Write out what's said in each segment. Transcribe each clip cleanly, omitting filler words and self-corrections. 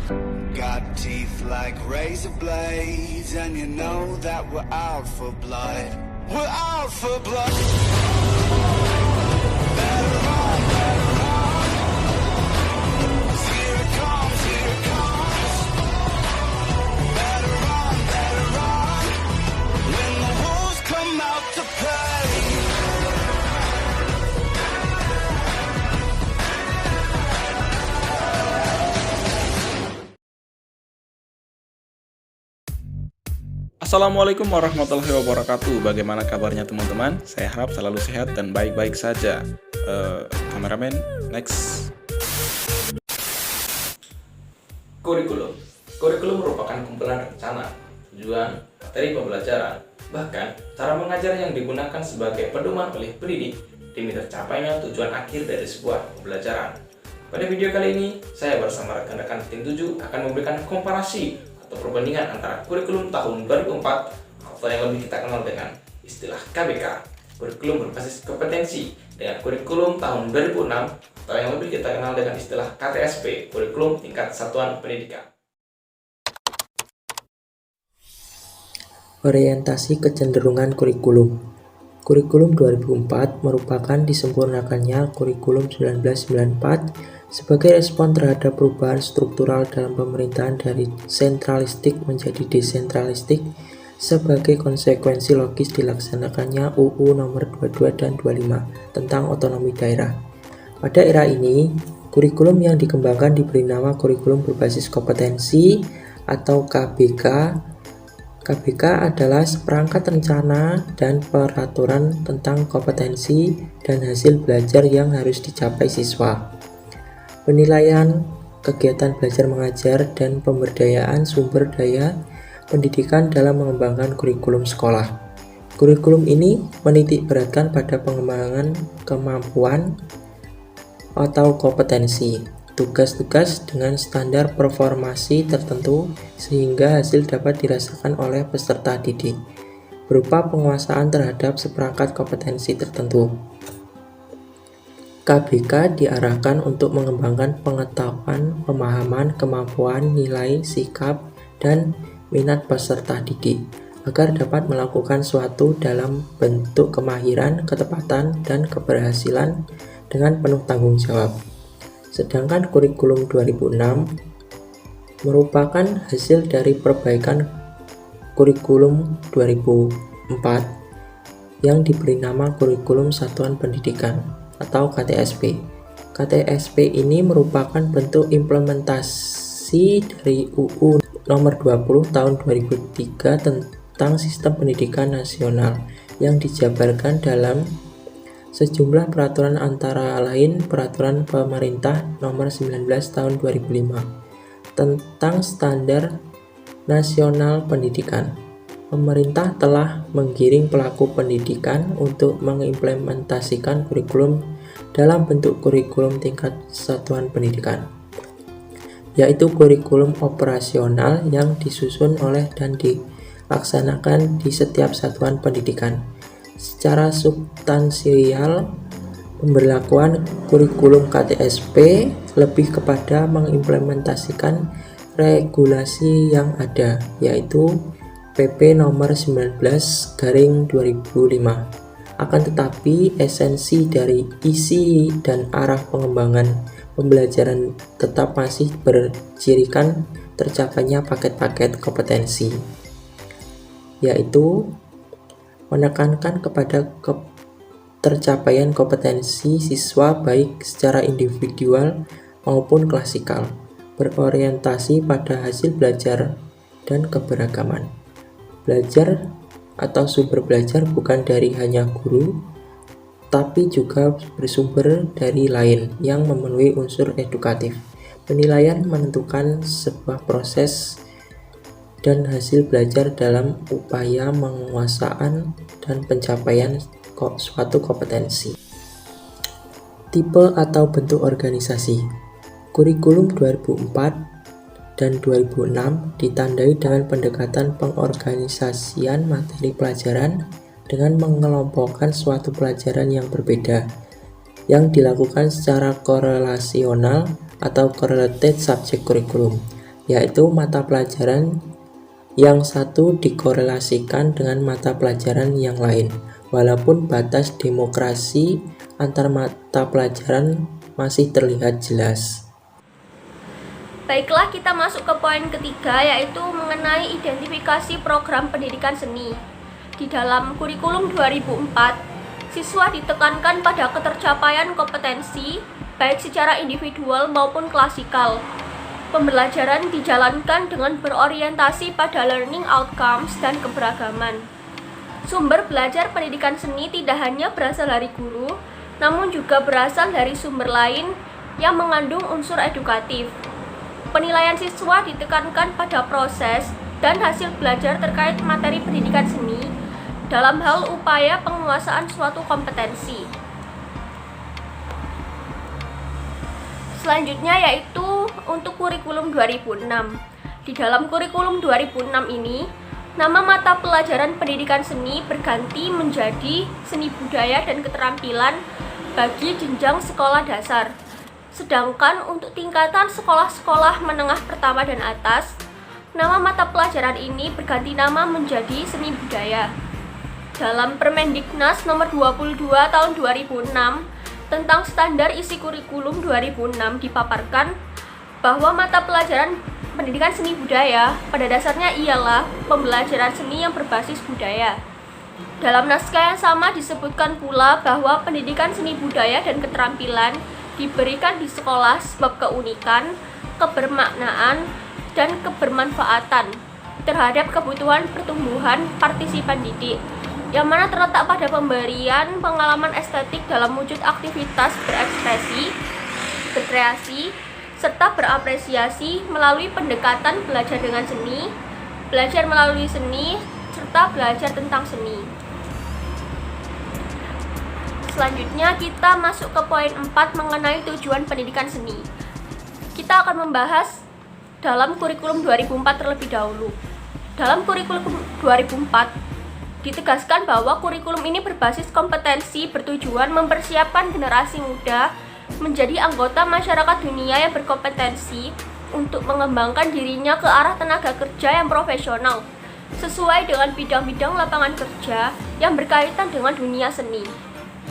Got teeth like razor blades, and you know that we're out for blood. We're out for blood. Better run, better run. 'Cause here it comes, here it comes. Better run when the wolves come out to play. Assalamualaikum warahmatullahi wabarakatuh. Bagaimana kabarnya teman-teman? Saya harap selalu sehat dan baik-baik saja. Kameramen, next. Kurikulum. Kurikulum merupakan kumpulan rencana, tujuan, materi pembelajaran, bahkan cara mengajar yang digunakan sebagai pedoman oleh pendidik demi tercapainya tujuan akhir dari sebuah pembelajaran. Pada video kali ini, saya bersama rekan-rekan tim 7 akan memberikan komparasi atau perbandingan antara kurikulum tahun 2004 atau yang lebih kita kenal dengan istilah KBK, kurikulum berbasis kompetensi, dengan kurikulum tahun 2006 atau yang lebih kita kenal dengan istilah KTSP, kurikulum tingkat satuan pendidikan. Orientasi kecenderungan kurikulum. Kurikulum 2004 merupakan disempurnakannya kurikulum 1994 sebagai respon terhadap perubahan struktural dalam pemerintahan dari sentralistik menjadi desentralistik sebagai konsekuensi logis dilaksanakannya UU nomor 22 dan 25 tentang otonomi daerah. Pada era ini, kurikulum yang dikembangkan diberi nama kurikulum berbasis kompetensi atau KBK. KBK adalah seperangkat rencana dan peraturan tentang kompetensi dan hasil belajar yang harus dicapai siswa. Penilaian kegiatan belajar mengajar dan pemberdayaan sumber daya pendidikan dalam mengembangkan kurikulum sekolah. Kurikulum ini menitik beratkan pada pengembangan kemampuan atau kompetensi, tugas-tugas dengan standar performasi tertentu sehingga hasil dapat dirasakan oleh peserta didik berupa penguasaan terhadap seperangkat kompetensi tertentu. KBK diarahkan untuk mengembangkan pengetahuan, pemahaman, kemampuan, nilai, sikap, dan minat peserta didik agar dapat melakukan suatu dalam bentuk kemahiran, ketepatan, dan keberhasilan dengan penuh tanggung jawab. Sedangkan kurikulum 2006 merupakan hasil dari perbaikan kurikulum 2004 yang diberi nama kurikulum satuan pendidikan atau KTSP. KTSP ini merupakan bentuk implementasi dari UU nomor 20 tahun 2003 tentang sistem pendidikan nasional yang dijabarkan dalam sejumlah peraturan antara lain Peraturan Pemerintah Nomor 19 Tahun 2005 tentang Standar Nasional Pendidikan. Pemerintah telah menggiring pelaku pendidikan untuk mengimplementasikan kurikulum dalam bentuk kurikulum tingkat satuan pendidikan, yaitu kurikulum operasional yang disusun oleh dan dilaksanakan di setiap satuan pendidikan. Secara substansial, pemberlakuan kurikulum KTSP lebih kepada mengimplementasikan regulasi yang ada, yaitu PP nomor 19/2005. Akan tetapi, esensi dari isi dan arah pengembangan pembelajaran tetap masih bercirikan tercapainya paket-paket kompetensi, yaitu menekankan kepada tercapaian kompetensi siswa baik secara individual maupun klasikal, berorientasi pada hasil belajar dan keberagaman. Belajar atau sumber belajar bukan dari hanya guru, tapi juga bersumber dari lain yang memenuhi unsur edukatif. Penilaian menentukan sebuah proses dan hasil belajar dalam upaya penguasaan dan pencapaian suatu kompetensi. Tipe atau bentuk organisasi. Kurikulum 2004 dan 2006 ditandai dengan pendekatan pengorganisasian materi pelajaran dengan mengelompokkan suatu pelajaran yang berbeda yang dilakukan secara korelasional atau correlated subject curriculum. yaitu mata pelajaran yang satu dikorelasikan dengan mata pelajaran yang lain, walaupun batas demokrasi antar mata pelajaran masih terlihat jelas. Baiklah, kita masuk ke poin ketiga, yaitu mengenai identifikasi program pendidikan seni. Di dalam kurikulum 2004, siswa ditekankan pada ketercapaian kompetensi, baik secara individual maupun klasikal. Pembelajaran dijalankan dengan berorientasi pada learning outcomes dan keberagaman. Sumber belajar pendidikan seni tidak hanya berasal dari guru, namun juga berasal dari sumber lain yang mengandung unsur edukatif. Penilaian siswa ditekankan pada proses dan hasil belajar terkait materi pendidikan seni dalam hal upaya penguasaan suatu kompetensi. Selanjutnya yaitu untuk kurikulum 2006. Di dalam kurikulum 2006 ini, nama mata pelajaran pendidikan seni berganti menjadi seni budaya dan keterampilan bagi jenjang sekolah dasar. Sedangkan untuk tingkatan sekolah-sekolah menengah pertama dan atas, nama mata pelajaran ini berganti nama menjadi seni budaya. Dalam Permendiknas nomor 22 tahun 2006 tentang standar isi kurikulum 2006 dipaparkan bahwa mata pelajaran pendidikan seni budaya pada dasarnya ialah pembelajaran seni yang berbasis budaya. Dalam naskah yang sama disebutkan pula bahwa pendidikan seni budaya dan keterampilan diberikan di sekolah sebab keunikan, kebermaknaan, dan kebermanfaatan terhadap kebutuhan pertumbuhan partisipan didik, yang mana terletak pada pemberian pengalaman estetik dalam wujud aktivitas berekspresi, berkreasi, serta berapresiasi melalui pendekatan belajar dengan seni, belajar melalui seni, serta belajar tentang seni. Selanjutnya kita masuk ke poin 4 mengenai tujuan pendidikan seni. Kita akan membahas dalam kurikulum 2004 terlebih dahulu. Dalam kurikulum 2004 ditegaskan bahwa kurikulum ini berbasis kompetensi bertujuan mempersiapkan generasi muda menjadi anggota masyarakat dunia yang berkompetensi untuk mengembangkan dirinya ke arah tenaga kerja yang profesional sesuai dengan bidang-bidang lapangan kerja yang berkaitan dengan dunia seni.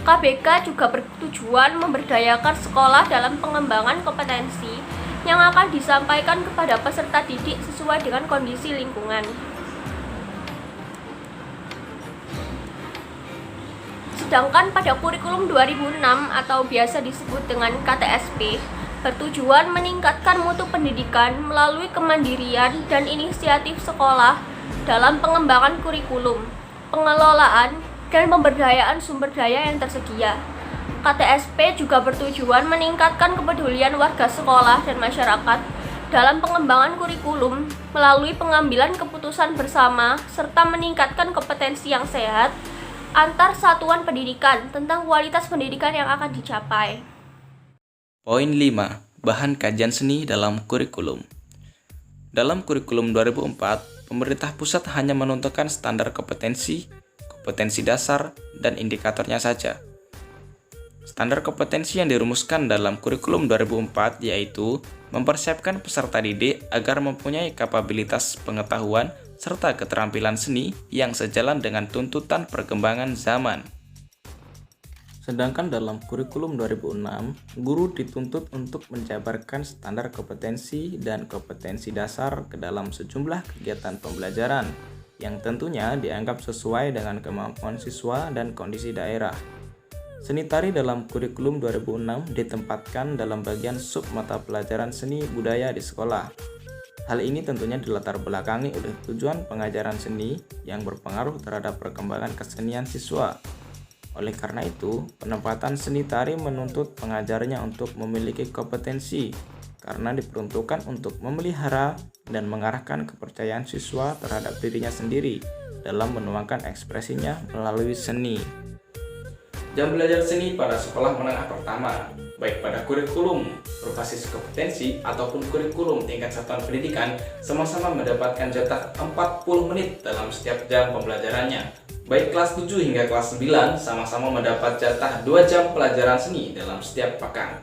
KBK juga bertujuan memberdayakan sekolah dalam pengembangan kompetensi yang akan disampaikan kepada peserta didik sesuai dengan kondisi lingkungan. Sedangkan pada kurikulum 2006 atau biasa disebut dengan KTSP, bertujuan meningkatkan mutu pendidikan melalui kemandirian dan inisiatif sekolah dalam pengembangan kurikulum, pengelolaan, dan pemberdayaan sumber daya yang tersedia. KTSP juga bertujuan meningkatkan kepedulian warga sekolah dan masyarakat dalam pengembangan kurikulum melalui pengambilan keputusan bersama serta meningkatkan kompetensi yang sehat antar satuan pendidikan tentang kualitas pendidikan yang akan dicapai. Poin 5. Bahan kajian seni dalam kurikulum. Dalam kurikulum 2004, pemerintah pusat hanya menentukan standar kompetensi dasar, dan indikatornya saja. Standar kompetensi yang dirumuskan dalam kurikulum 2004 yaitu mempersiapkan peserta didik agar mempunyai kapabilitas pengetahuan serta keterampilan seni yang sejalan dengan tuntutan perkembangan zaman. Sedangkan dalam kurikulum 2006, guru dituntut untuk menjabarkan standar kompetensi dan kompetensi dasar ke dalam sejumlah kegiatan pembelajaran yang tentunya dianggap sesuai dengan kemampuan siswa dan kondisi daerah. Seni tari dalam kurikulum 2006 ditempatkan dalam bagian sub mata pelajaran seni budaya di sekolah. Hal ini tentunya dilatar belakangi oleh tujuan pengajaran seni yang berpengaruh terhadap perkembangan kesenian siswa. Oleh karena itu, penempatan seni tari menuntut pengajarnya untuk memiliki kompetensi karena diperuntukkan untuk memelihara dan mengarahkan kepercayaan siswa terhadap dirinya sendiri dalam menuangkan ekspresinya melalui seni. Jam belajar seni pada sekolah menengah pertama, baik pada kurikulum berbasis kompetensi ataupun kurikulum tingkat satuan pendidikan, sama-sama mendapatkan jatah 40 menit dalam setiap jam pembelajarannya. Baik kelas 7 hingga kelas 9 sama-sama mendapat jatah 2 jam pelajaran seni dalam setiap pekan.